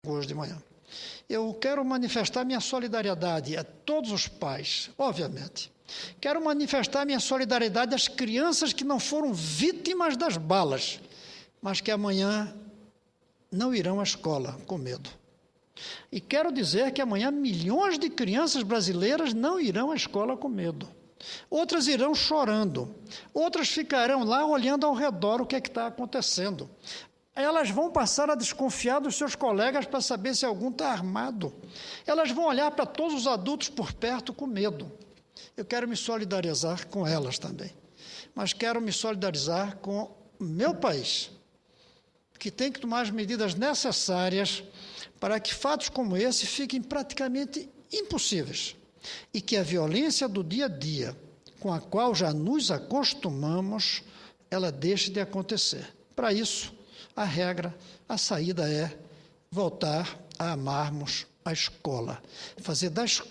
público hoje de manhã. Eu quero manifestar minha solidariedade a todos os pais, obviamente. Quero manifestar minha solidariedade às crianças que não foram vítimas das balas, mas que amanhã não irão à escola com medo. E quero dizer que amanhã milhões de crianças brasileiras não irão à escola com medo. Outras irão chorando, outras ficarão lá olhando ao redor o que é que está acontecendo. Elas vão passar a desconfiar dos seus colegas para saber se algum está armado. Elas vão olhar para todos os adultos por perto com medo. Eu quero me solidarizar com elas também, mas quero me solidarizar com o meu país, que tem que tomar as medidas necessárias para que fatos como esse fiquem praticamente impossíveis e que a violência do dia a dia, com a qual já nos acostumamos, ela deixe de acontecer. Para isso, a regra, a saída é voltar a amarmos a escola, fazer da escola